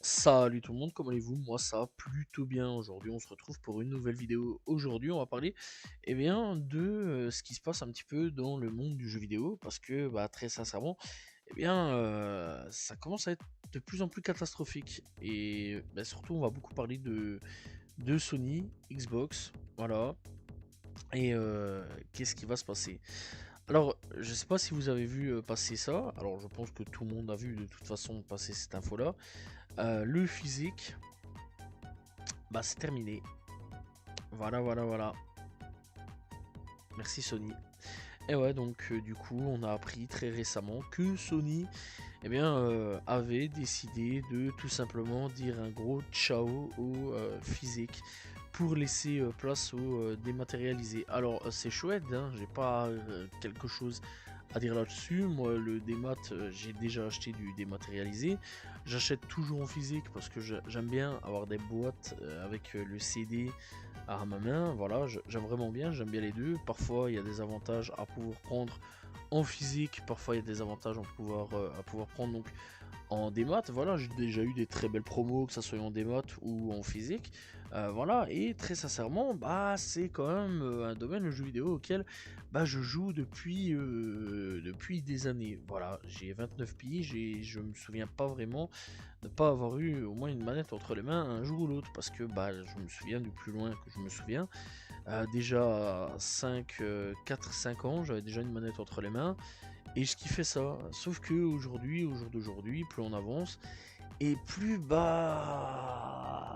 Salut tout le monde, comment allez-vous? Moi ça va plutôt bien. Aujourd'hui on se retrouve pour une nouvelle vidéo. Aujourd'hui on va parler de ce qui se passe un petit peu dans le monde du jeu vidéo parce que très sincèrement ça commence à être de plus en plus catastrophique et surtout on va beaucoup parler de Sony, Xbox, voilà. Et qu'est-ce qui va se passer? Alors, je sais pas si vous avez vu passer ça. Alors, je pense que tout le monde a vu de toute façon passer cette info-là. Le physique, c'est terminé. Voilà, voilà, voilà. Merci Sony. Et ouais, donc du coup, on a appris très récemment que Sony, avait décidé de tout simplement dire un gros ciao au physique pour laisser place au dématérialisé. Alors, c'est chouette, hein, j'ai pas quelque chose à dire là-dessus. Moi, le démat, j'ai déjà acheté du dématérialisé. J'achète toujours en physique parce que j'aime bien avoir des boîtes avec le CD à ma main. Voilà, j'aime vraiment bien, j'aime bien les deux. Parfois, il y a des avantages à pouvoir prendre en physique, parfois il y a des avantages à pouvoir prendre donc en démat. Voilà, j'ai déjà eu des très belles promos, que ça soit en démat ou en physique. Voilà, et très sincèrement, c'est quand même un domaine, le jeu vidéo, auquel je joue depuis des années. Voilà, j'ai 29 piges et je me souviens pas vraiment de pas avoir eu au moins une manette entre les mains un jour ou l'autre, parce que je me souviens du plus loin que je me souviens. Déjà à 4-5 ans, j'avais déjà une manette entre les mains et je kiffais ça. Sauf que aujourd'hui, au jour d'aujourd'hui, plus on avance et plus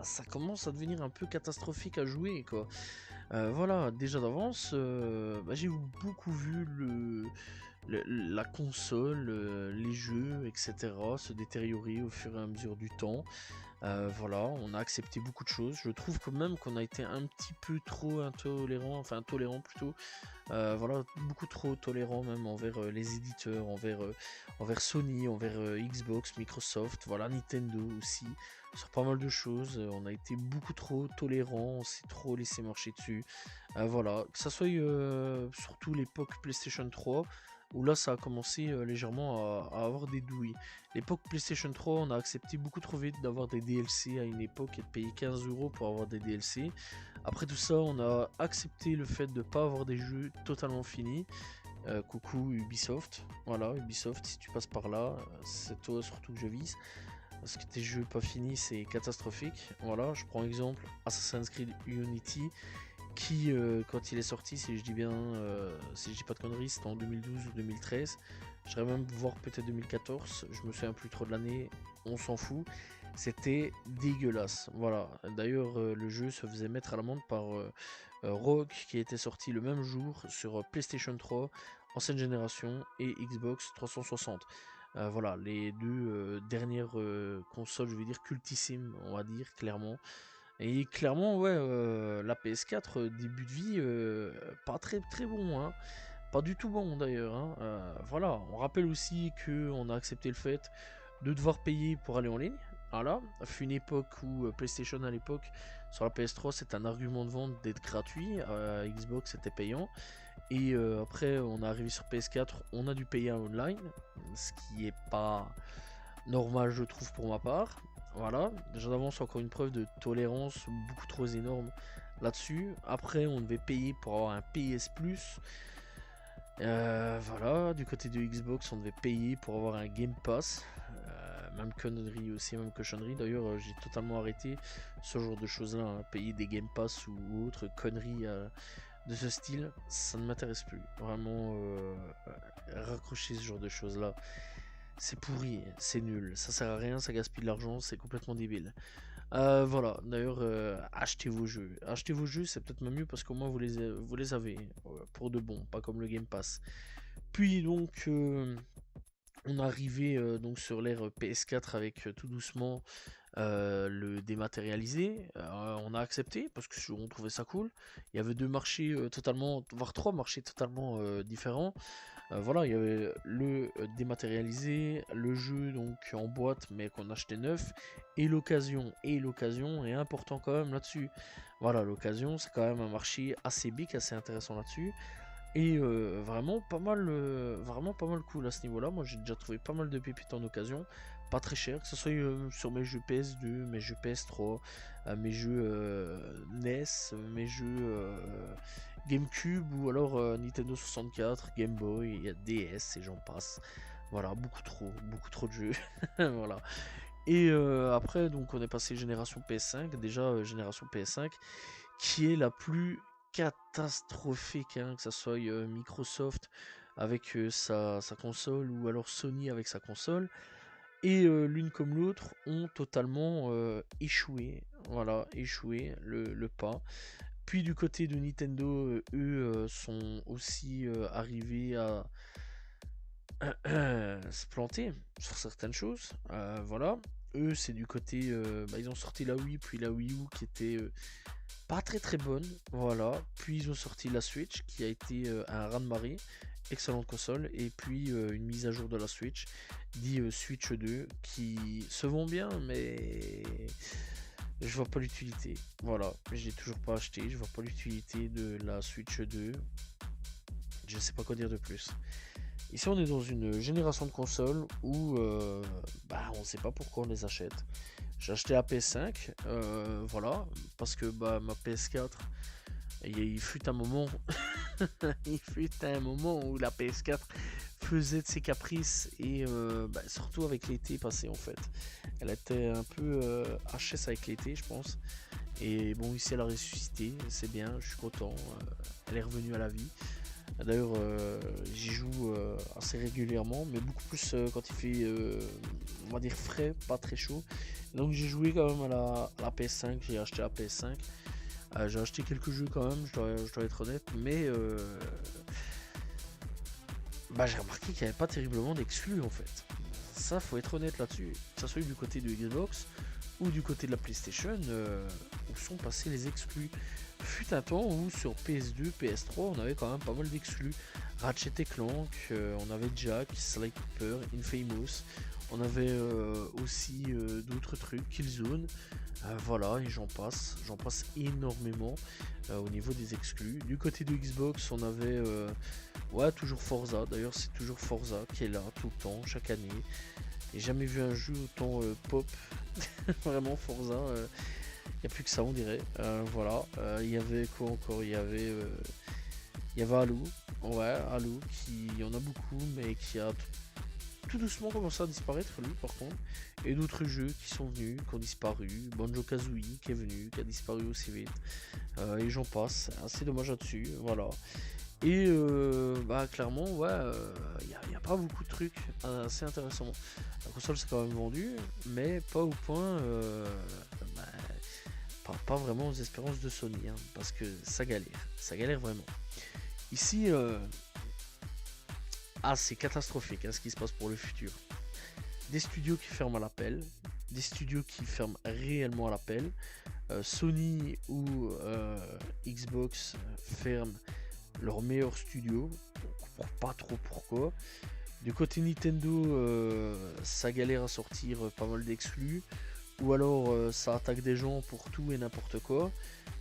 ça commence à devenir un peu catastrophique à jouer quoi. Voilà, déjà d'avance, j'ai beaucoup vu la console, les jeux, etc. se détériorer au fur et à mesure du temps. Voilà, on a accepté beaucoup de choses. Je trouve quand même qu'on a été un petit peu trop intolérant, enfin tolérant plutôt. Voilà, beaucoup trop tolérant même envers les éditeurs, envers Sony, envers Xbox, Microsoft, voilà, Nintendo aussi. Sur pas mal de choses, on a été beaucoup trop tolérant, on s'est trop laissé marcher dessus. Voilà, que ça soit surtout l'époque PlayStation 3, où là ça a commencé légèrement à avoir des douilles. L'époque PlayStation 3, on a accepté beaucoup trop vite d'avoir des DLC à une époque et de payer 15 € pour avoir des DLC. Après tout ça, on a accepté le fait de ne pas avoir des jeux totalement finis. Coucou Ubisoft, voilà, Ubisoft, si tu passes par là, c'est toi surtout que je vise. Parce que tes jeux pas finis, c'est catastrophique. Voilà, je prends exemple Assassin's Creed Unity, qui, quand il est sorti, si je dis bien, si je dis pas de conneries, c'était en 2012 ou 2013. J'irais même voir peut-être 2014, je me souviens plus trop de l'année, on s'en fout. C'était dégueulasse. Voilà. D'ailleurs, le jeu se faisait mettre à l'amende par Rogue, qui était sorti le même jour sur PlayStation 3, ancienne génération, et Xbox 360. Voilà, les deux dernières consoles, je vais dire cultissimes, on va dire clairement. Et clairement, ouais, la PS4, début de vie, pas très très bon, hein. Pas du tout bon d'ailleurs, hein. Voilà, on rappelle aussi que on a accepté le fait de devoir payer pour aller en ligne. Voilà, fut une époque où PlayStation à l'époque, sur la PS3, c'était un argument de vente d'être gratuit, Xbox c'était payant. Et après, on est arrivé sur PS4, on a dû payer en online, ce qui est pas normal, je trouve, pour ma part. Voilà, déjà d'avance, encore une preuve de tolérance beaucoup trop énorme là-dessus. Après, on devait payer pour avoir un PS Plus. Voilà, du côté de Xbox, on devait payer pour avoir un Game Pass. Même connerie aussi, même cochonnerie. D'ailleurs, j'ai totalement arrêté ce genre de choses-là, hein. Payer des Game Pass ou autres conneries de ce style, ça ne m'intéresse plus. Vraiment, raccrocher ce genre de choses-là, c'est pourri, c'est nul, ça sert à rien, ça gaspille de l'argent, c'est complètement débile. Voilà, d'ailleurs, achetez vos jeux. Achetez vos jeux, c'est peut-être même mieux parce qu'au moins vous les avez pour de bon, pas comme le Game Pass. Puis donc, on est arrivé donc sur l'ère PS4 avec tout doucement le dématérialisé. On a accepté parce que on trouvait ça cool. Il y avait deux marchés totalement, voire trois marchés totalement différents. Voilà, il y avait le dématérialisé, le jeu donc en boîte mais qu'on achetait neuf, et l'occasion. Et l'occasion est important quand même là-dessus. Voilà, l'occasion c'est quand même un marché assez big, assez intéressant là-dessus. Et vraiment pas mal cool à ce niveau-là. Moi j'ai déjà trouvé pas mal de pépites en occasion, pas très cher, que ce soit sur mes jeux PS2, mes jeux PS3, mes jeux NES, mes jeux GameCube ou alors Nintendo 64, Game Boy, DS et j'en passe. Voilà, beaucoup trop de jeux. Voilà. Et après, donc on est passé génération PS5, déjà génération PS5, qui est la plus catastrophique, hein, que ça soit Microsoft avec sa console ou alors Sony avec sa console. Et l'une comme l'autre ont totalement échoué, voilà, échoué le pas. Puis du côté de Nintendo, eux sont aussi arrivés à se planter sur certaines choses. Voilà. Eux, c'est du côté. Ils ont sorti la Wii, puis la Wii U qui était pas très très bonne. Voilà. Puis ils ont sorti la Switch qui a été un raz-de-marée. Excellente console. Et puis une mise à jour de la Switch, dit Switch 2, qui se vend bien, mais je vois pas l'utilité. Voilà. Je l'ai toujours pas acheté. Je vois pas l'utilité de la Switch 2. Je sais pas quoi dire de plus. Ici, on est dans une génération de consoles où on ne sait pas pourquoi on les achète. J'ai acheté la PS5, voilà, parce que ma PS4, il fut un moment, il fut un moment où la PS4 faisait de ses caprices et surtout avec l'été passé en fait. Elle était un peu HS avec l'été, je pense. Et bon, ici elle a ressuscité, c'est bien, je suis content. Elle est revenue à la vie. D'ailleurs, j'y joue assez régulièrement, mais beaucoup plus quand il fait, on va dire, frais, pas très chaud. Donc j'ai joué quand même à la PS5, j'ai acheté la PS5. J'ai acheté quelques jeux quand même, je dois être honnête, mais j'ai remarqué qu'il n'y avait pas terriblement d'exclus en fait. Ça, faut être honnête là-dessus. Que ça soit du côté de Xbox ou du côté de la PlayStation, où sont passés les exclus. Fut un temps où sur PS2, PS3, on avait quand même pas mal d'exclus. Ratchet et Clank, on avait Jack, Sly Cooper, Infamous, on avait aussi d'autres trucs, Killzone, voilà, et j'en passe énormément au niveau des exclus. Du côté de Xbox, on avait toujours Forza, d'ailleurs c'est toujours Forza qui est là tout le temps, chaque année. J'ai jamais vu un jeu autant pop, vraiment Forza. Il n'y a plus que ça, on dirait. Voilà. Il y avait quoi encore? Il y avait Halo. Ouais, Halo, qui y en a beaucoup, mais qui a tout doucement commencé à disparaître, lui, par contre. Et d'autres jeux qui sont venus, qui ont disparu. Banjo-Kazooie, qui est venu, qui a disparu aussi vite. Et j'en passe. Assez dommage là-dessus. Voilà. Et clairement, ouais, il n'y a pas beaucoup de trucs assez intéressants. La console s'est quand même vendue, mais pas au point. Pas vraiment aux espérances de Sony, hein, parce que ça galère vraiment. Ici, c'est catastrophique hein, ce qui se passe pour le futur. Des studios qui ferment à l'appel, des studios qui ferment réellement à l'appel. Sony ou Xbox ferment leur meilleur studio, on comprend pas trop pourquoi. Du côté Nintendo, ça galère à sortir pas mal d'exclus. Ou alors ça attaque des gens pour tout et n'importe quoi.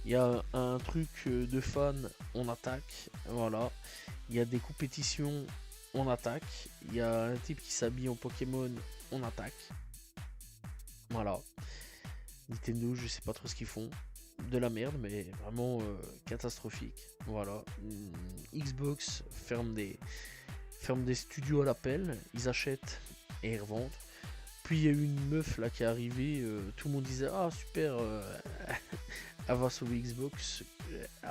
Il y a un truc de fans, on attaque, voilà. Il y a des compétitions, on attaque. Il y a un type qui s'habille en Pokémon, on attaque. Voilà. Nintendo, je sais pas trop ce qu'ils font. De la merde, mais vraiment catastrophique. Voilà. Xbox ferme des studios à l'appel, ils achètent et ils revendent. Puis il y a eu une meuf là qui est arrivée, tout le monde disait ah super, elle va sauver Xbox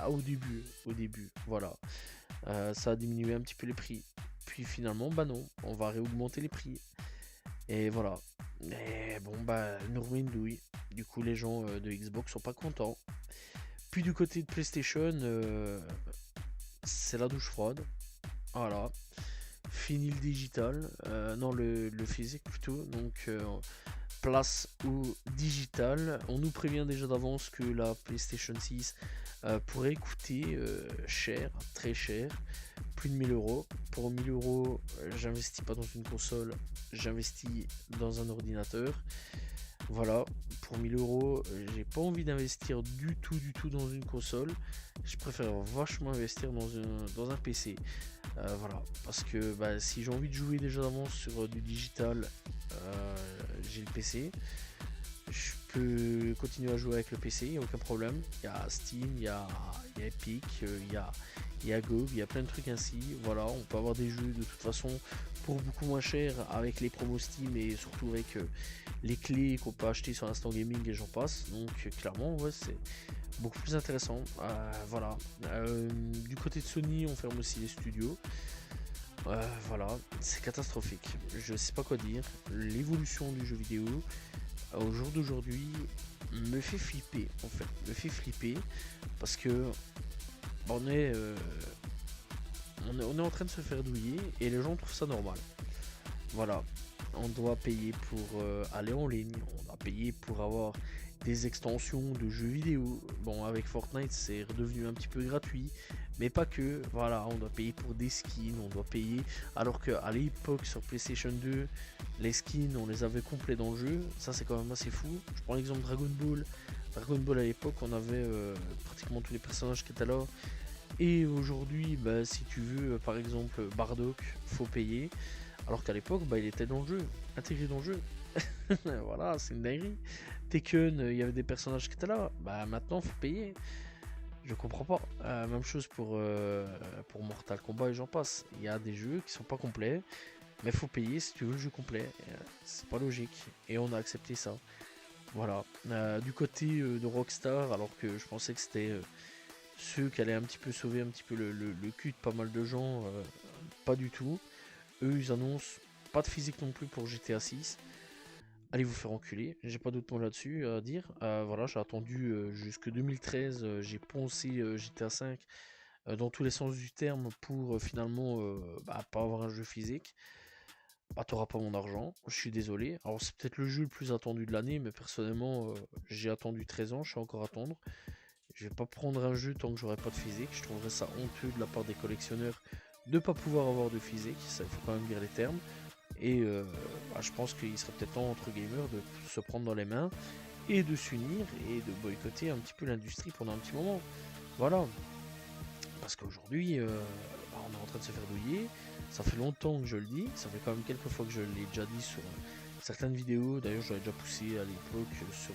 au début, voilà. Ça a diminué un petit peu les prix. Puis finalement, non, on va réaugmenter les prix. Et voilà. Et bon, nous remet une douille. Du coup, les gens de Xbox sont pas contents. Puis du côté de PlayStation, c'est la douche froide. Voilà. Fini le digital, non le physique plutôt, donc place au digital. On nous prévient déjà d'avance que la PlayStation 6 pourrait coûter cher, très cher, plus de 1000 euros. Pour 1000 euros, j'investis pas dans une console, j'investis dans un ordinateur. Voilà, pour 1000 €, j'ai pas envie d'investir du tout dans une console. Je préfère vachement investir dans un PC. Voilà, parce que bah, si j'ai envie de jouer déjà d'avance sur du digital, j'ai le PC. Je peux continuer à jouer avec le PC, il n'y a aucun problème. Il y a Steam, il y a Epic, il y a GOG, il y a plein de trucs ainsi. Voilà, on peut avoir des jeux de toute façon pour beaucoup moins cher avec les promos Steam et surtout avec les clés qu'on peut acheter sur Instant Gaming et j'en passe. Donc clairement, ouais, c'est beaucoup plus intéressant. Voilà. Du côté de Sony, on ferme aussi les studios. Voilà, c'est catastrophique. Je sais pas quoi dire. L'évolution du jeu vidéo au jour d'aujourd'hui me fait flipper en fait. Me fait flipper parce que on est, euh, on est en train de se faire douiller et les gens trouvent ça normal. Voilà, on doit payer pour aller en ligne, on doit payer pour avoir des extensions de jeux vidéo. Bon, avec Fortnite, c'est redevenu un petit peu gratuit, mais pas que. Voilà, on doit payer pour des skins, on doit payer. Alors qu'à l'époque, sur PlayStation 2, les skins, on les avait complets dans le jeu. Ça, c'est quand même assez fou. Je prends l'exemple Dragon Ball. Dragon Ball à l'époque, on avait pratiquement tous les personnages qui étaient là. Et aujourd'hui, bah, si tu veux, par exemple, Bardock, faut payer. Alors qu'à l'époque, bah, il était dans le jeu, intégré dans le jeu. Voilà, c'est une dinguerie. Tekken, il y avait des personnages qui étaient là. Bah maintenant, faut payer. Je comprends pas. Même chose pour Mortal Kombat et j'en passe. Il y a des jeux qui sont pas complets, mais faut payer si tu veux le jeu complet. C'est pas logique. Et on a accepté ça. Voilà. Du côté de Rockstar, alors que je pensais que c'était ceux qui allaient un petit peu sauver un petit peu le cul de pas mal de gens, pas du tout. Eux, ils annoncent pas de physique non plus pour GTA 6. Allez vous faire enculer, j'ai pas d'autre mot là-dessus à dire. Voilà, j'ai attendu jusque 2013, j'ai poncé GTA 5 dans tous les sens du terme pour finalement bah, pas avoir un jeu physique. Bah t'auras pas mon argent, je suis désolé. Alors c'est peut-être le jeu le plus attendu de l'année, mais personnellement j'ai attendu 13 ans, je suis encore à attendre. Je vais pas prendre un jeu tant que j'aurai pas de physique, je trouverais ça honteux de la part des collectionneurs de pas pouvoir avoir de physique, ça il faut quand même dire les termes. Et bah, je pense qu'il serait peut-être temps entre gamers de se prendre dans les mains et de s'unir et de boycotter un petit peu l'industrie pendant un petit moment. Voilà. Parce qu'aujourd'hui, bah, on est en train de se faire douiller. Ça fait longtemps que je le dis. Ça fait quand même quelques fois que je l'ai déjà dit sur certaines vidéos. D'ailleurs, j'avais déjà poussé à l'époque sur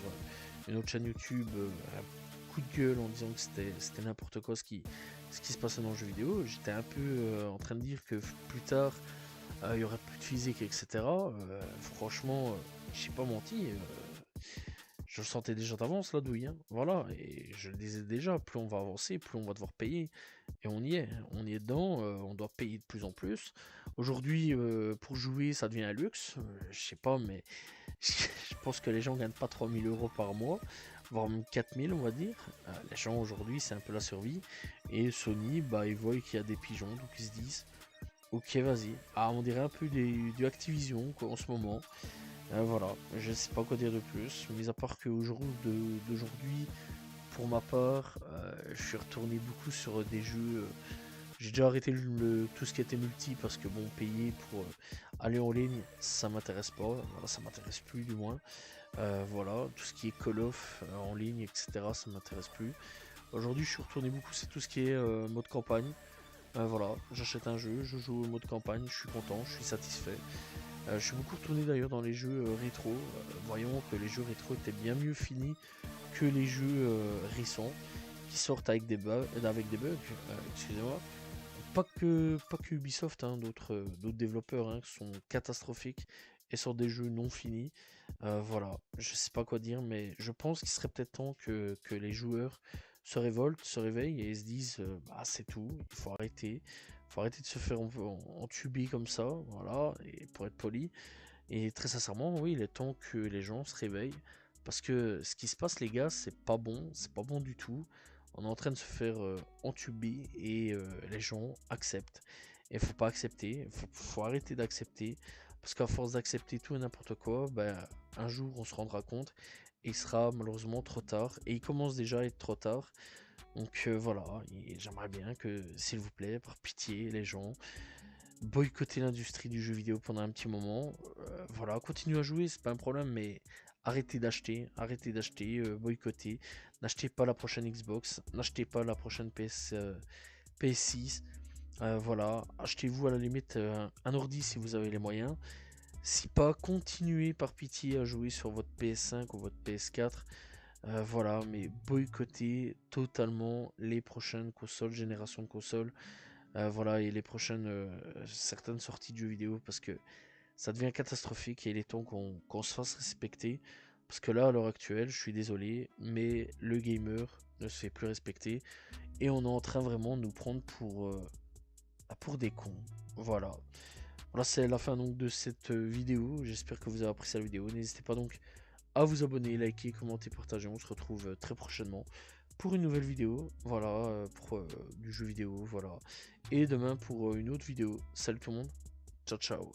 une autre chaîne YouTube un coup de gueule en disant que c'était n'importe quoi ce qui se passait dans le jeu vidéo. J'étais un peu en train de dire que plus tard, il y aurait plus de physique, etc. Franchement, j'ai pas menti. Je le sentais déjà d'avance la douille, hein. Voilà, et je le disais déjà, plus on va avancer, plus on va devoir payer. Et on y est dedans, on doit payer de plus en plus. Aujourd'hui, pour jouer, ça devient un luxe. Je sais pas, mais je pense que les gens gagnent pas 3000 € par mois, voire même 4000, on va dire. Les gens aujourd'hui, c'est un peu la survie. Et Sony, bah, ils voient qu'il y a des pigeons, donc ils se disent. Ok, vas-y. Ah, on dirait un peu du Activision quoi, en ce moment. Voilà, je sais pas quoi dire de plus, mis à part d'aujourd'hui, pour ma part, je suis retourné beaucoup sur des jeux. J'ai déjà arrêté tout ce qui était multi parce que bon, payer pour aller en ligne, ça m'intéresse pas. Voilà, ça m'intéresse plus du moins. Voilà, tout ce qui est Call of en ligne, etc., ça m'intéresse plus. Aujourd'hui, je suis retourné beaucoup sur tout ce qui est mode campagne. Voilà, j'achète un jeu, je joue au mode campagne, je suis content, je suis satisfait. Je suis beaucoup retourné d'ailleurs dans les jeux rétro, voyons que les jeux rétro étaient bien mieux finis que les jeux récents qui sortent avec des bugs, excusez-moi. Pas que Ubisoft, hein, d'autres développeurs hein, qui sont catastrophiques et sortent des jeux non finis. Voilà, je sais pas quoi dire, mais je pense qu'il serait peut-être temps que les joueurs se révoltent, se réveillent et se disent bah c'est tout, il faut arrêter. Faut arrêter de se faire entuber comme ça, voilà, et pour être poli. Et très sincèrement, oui, il est temps que les gens se réveillent. Parce que ce qui se passe, les gars, c'est pas bon du tout. On est en train de se faire entuber et les gens acceptent. Et faut pas accepter, faut arrêter d'accepter. Parce qu'à force d'accepter tout et n'importe quoi, ben, un jour on se rendra compte et il sera malheureusement trop tard. Et il commence déjà à être trop tard. Donc voilà, j'aimerais bien que, s'il vous plaît, par pitié, les gens, boycotter l'industrie du jeu vidéo pendant un petit moment. Voilà, continuez à jouer, c'est pas un problème, mais arrêtez d'acheter, boycottez, n'achetez pas la prochaine Xbox, n'achetez pas la prochaine PS6, voilà, achetez-vous à la limite un ordi si vous avez les moyens. Si pas, continuez par pitié à jouer sur votre PS5 ou votre PS4. Voilà, mais boycottez totalement les prochaines consoles, générations de consoles. Voilà, et les prochaines certaines sorties de jeux vidéo parce que ça devient catastrophique et il est temps qu'on se fasse respecter. Parce que là, à l'heure actuelle, je suis désolé, mais le gamer ne se fait plus respecter et on est en train vraiment de nous prendre pour des cons. Voilà. Voilà, c'est la fin donc de cette vidéo. J'espère que vous avez apprécié la vidéo. N'hésitez pas donc à vous abonner, liker, commenter, partager. On se retrouve très prochainement pour une nouvelle vidéo. Voilà, pour du jeu vidéo. Voilà. Et demain pour une autre vidéo. Salut tout le monde. Ciao, ciao.